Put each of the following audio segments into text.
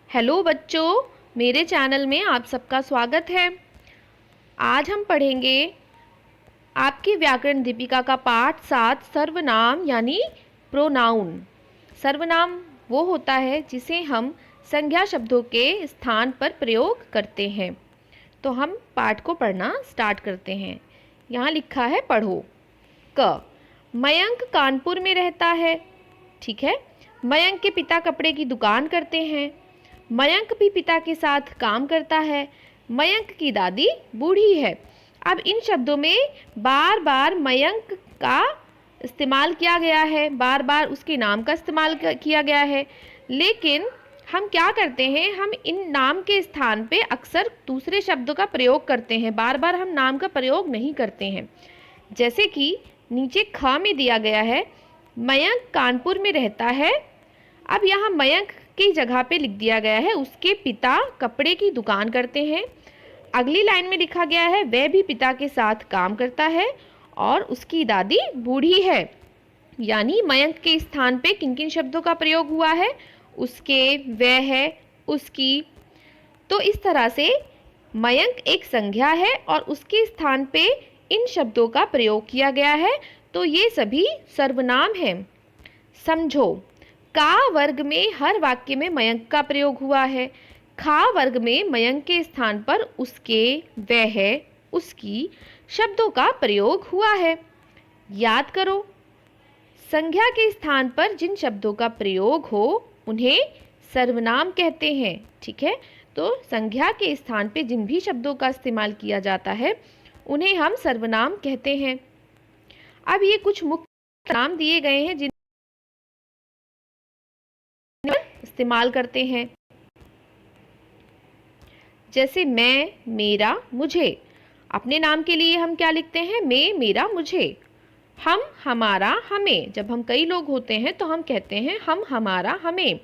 Hello बच्चों, मेरे channel में आप सबका स्वागत है। आज हम पढ़ेंगे आपकी व्याकरण दीपिका का पाठ 7 सर्वनाम यानी प्रोनाउन। सर्वनाम वो होता है जिसे हम संज्ञा शब्दों के स्थान पर प्रयोग करते हैं। तो हम पाठ को पढ़ना स्टार्ट करते हैं। यहाँ लिखा है पढ़ो। क, मयंक कानपुर में रहता है। ठीक है। मयंक के पिता कपड़े की दुकान करते हैं। मयंक भी पिता के साथ काम करता है। मयंक की दादी बूढ़ी है। अब इन शब्दों में बार बार मयंक का इस्तेमाल किया गया है, बार बार उसके नाम का इस्तेमाल किया गया है, लेकिन हम क्या करते हैं, हम इन नाम के स्थान पे अक्सर दूसरे शब्दों का प्रयोग करते हैं, बार बार हम नाम का प्रयोग नहीं करते हैं। जैसे कि नीचे ख में दिया गया है, मयंक कानपुर में रहता है। अब यहाँ मयंक की जगह पे लिख दिया गया है उसके पिता कपड़े की दुकान करते हैं। अगली लाइन में लिखा गया है वह भी पिता के साथ काम करता है और उसकी दादी बूढ़ी है। यानी मयंक के स्थान पे किन किन शब्दों का प्रयोग हुआ है, उसके, वह, उसकी। तो इस तरह से मयंक एक संज्ञा है और उसके स्थान पे इन शब्दों का प्रयोग किया गया है। तो ये सभी सर्वनाम हैं। समझो, का वर्ग में हर वाक्य में मयंक का प्रयोग हुआ है। खा वर्ग में मयंक के स्थान पर उसके, वह, उसकी शब्दों का प्रयोग हुआ है। याद करो, संज्ञा के स्थान पर जिन शब्दों का प्रयोग हो उन्हें सर्वनाम कहते हैं। ठीक है। तो संज्ञा के स्थान पे जिन भी शब्दों का इस्तेमाल किया जाता है उन्हें हम सर्वनाम कहते हैं। अब ये कुछ मुख्य नाम दिए गए हैं जिन इस्तेमाल करते हैं, जैसे मैं, मेरा, मुझे। अपने नाम के लिए हम क्या लिखते हैं, मैं, मेरा, मुझे। हम, हमारा, हमें। जब हम कई लोग होते हैं तो हम कहते हैं हम, हमारा, हमें।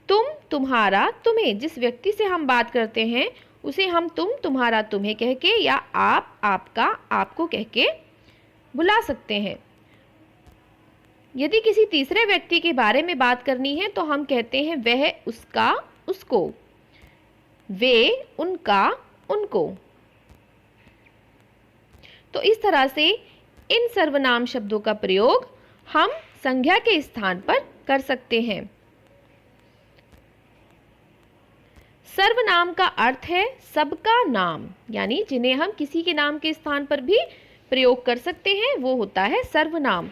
तुम, तुम्हारा, तुम्हें। जिस व्यक्ति से हम बात करते हैं उसे हम तुम, तुम्हारा, तुम्हें कह के या आप, आपका, आपको कह के बुला सकते हैं। यदि किसी तीसरे व्यक्ति के बारे में बात करनी है तो हम कहते हैं वह, उसका, उसको, वे, उनका, उनको। तो इस तरह से इन सर्वनाम शब्दों का प्रयोग हम संज्ञा के स्थान पर कर सकते हैं। सर्वनाम का अर्थ है सबका नाम, यानी जिन्हें हम किसी के नाम के स्थान पर भी प्रयोग कर सकते हैं वो होता है सर्वनाम।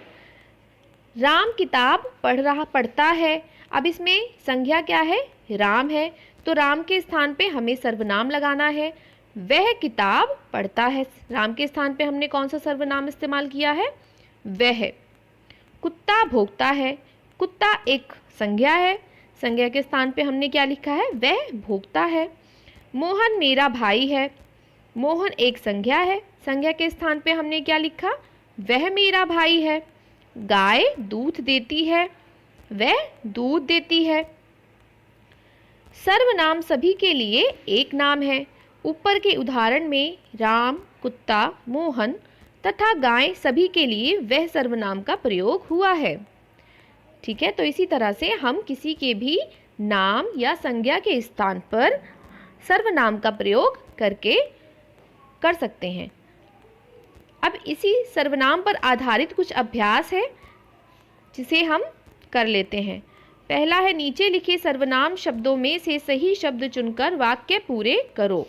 राम किताब पढ़ता है। अब इसमें संज्ञा क्या है, राम है, तो राम के स्थान पे हमें सर्वनाम लगाना है। वह किताब पढ़ता है, राम के स्थान पे हमने कौन सा सर्वनाम इस्तेमाल किया है, वह। कुत्ता भौंकता है। कुत्ता एक संज्ञा है, संज्ञा के स्थान पे हमने क्या लिखा है, वह भौंकता है। मोहन मेरा भाई है। मोहन एक संज्ञा है, संज्ञा के स्थान पे हमने क्या लिखा, वह मेरा भाई है। गाय दूध देती है, वह दूध देती है। सर्वनाम सभी के लिए एक नाम है। ऊपर के उदाहरण में राम, कुत्ता, मोहन तथा गाय सभी के लिए वह सर्वनाम का प्रयोग हुआ है। ठीक है। तो इसी तरह से हम किसी के भी नाम या संज्ञा के स्थान पर सर्वनाम का प्रयोग करके कर सकते हैं। अब इसी सर्वनाम पर आधारित कुछ अभ्यास है जिसे हम कर लेते हैं। पहला है, नीचे लिखे सर्वनाम शब्दों में से सही शब्द चुनकर वाक्य पूरे करो।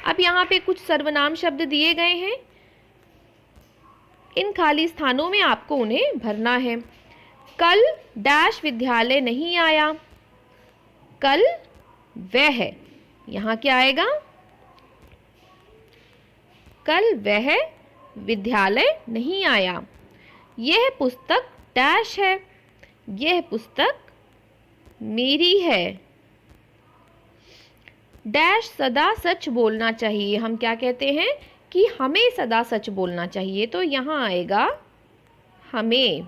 अब यहाँ पे कुछ सर्वनाम शब्द दिए गए हैं, इन खाली स्थानों में आपको उन्हें भरना है। कल डैश विद्यालय नहीं आया। कल वह, यहाँ क्या आएगा, कल वह विद्यालय नहीं आया। यह पुस्तक डैश है। यह पुस्तक मेरी है। डैश सदा सच बोलना चाहिए। हम क्या कहते हैं कि हमें सदा सच बोलना चाहिए, तो यहाँ आएगा हमें।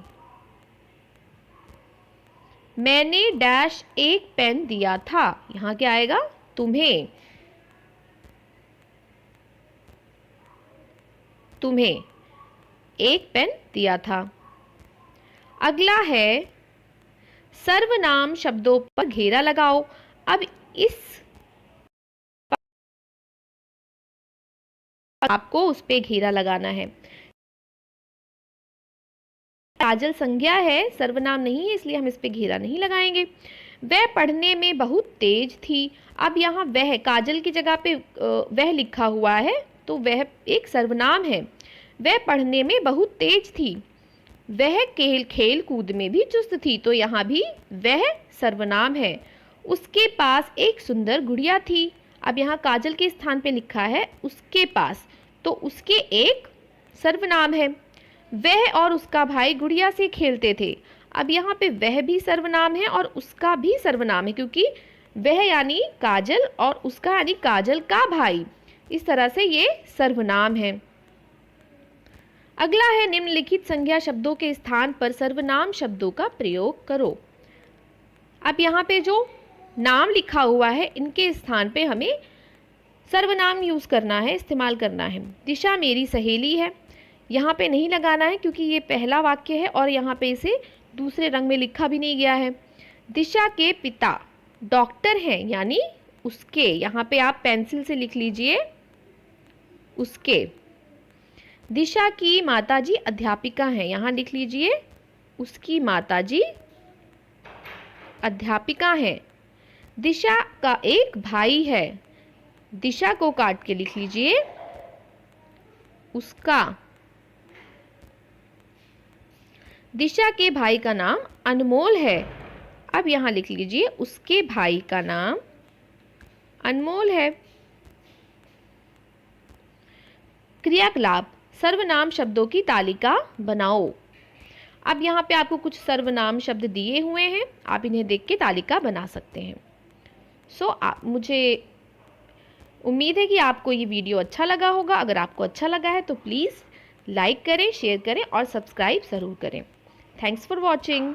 मैंने डैश एक पेन दिया था। यहाँ क्या आएगा, तुम्हें। तुम्हें एक पेन दिया था। अगला है, सर्वनाम शब्दों पर घेरा लगाओ। अब इस आपको उस पे घेरा लगाना है। काजल संज्ञा है, सर्वनाम नहीं है, इसलिए हम इस पे घेरा नहीं लगाएंगे। वह पढ़ने में बहुत तेज थी। अब यहाँ वह काजल की जगह पे वह लिखा हुआ है, तो वह एक सर्वनाम है। वह पढ़ने में बहुत तेज थी। वह खेल कूद में भी चुस्त थी, तो यहाँ भी वह सर्वनाम है। उसके पास एक सुंदर गुड़िया थी। अब यहाँ काजल के स्थान पे लिखा है उसके पास, तो उसके एक सर्वनाम है। वह और उसका भाई गुड़िया से खेलते थे। अब यहाँ पे वह भी सर्वनाम है और उसका भी सर्वनाम है, क्योंकि वह यानी काजल और उसका यानी काजल का भाई। इस तरह से ये सर्वनाम है। अगला है निम्नलिखित संज्ञा शब्दों के स्थान पर सर्वनाम शब्दों का प्रयोग करो। अब यहाँ पे जो नाम लिखा हुआ है, इनके स्थान पे हमें सर्वनाम यूज करना है, इस्तेमाल करना है। दिशा मेरी सहेली है, यहाँ पे नहीं लगाना है क्योंकि ये पहला वाक्य है और यहाँ पे इसे दूसरे रंग में लिखा भी नहीं गया है। दिशा के पिता डॉक्टर हैं, यानी उसके, यहाँ पे आप पेंसिल से लिख लीजिए उसके। दिशा की माताजी अध्यापिका हैं, यहाँ लिख लीजिए उसकी माताजी अध्यापिका हैं। दिशा का एक भाई है, दिशा को काट के लिख लीजिए उसका। दिशा के भाई का नाम अनमोल है। अब यहाँ लिख लीजिए उसके भाई का नाम अनमोल है। क्रियाकलाप सर्वनाम शब्दों की तालिका बनाओ। अब यहाँ पे आपको कुछ सर्वनाम शब्द दिए हुए हैं, आप इन्हें देख के तालिका बना सकते हैं। मुझे उम्मीद है कि आपको ये वीडियो अच्छा लगा होगा। अगर आपको अच्छा लगा है तो प्लीज़ लाइक करें, शेयर करें और सब्सक्राइब ज़रूर करें। Thanks for watching.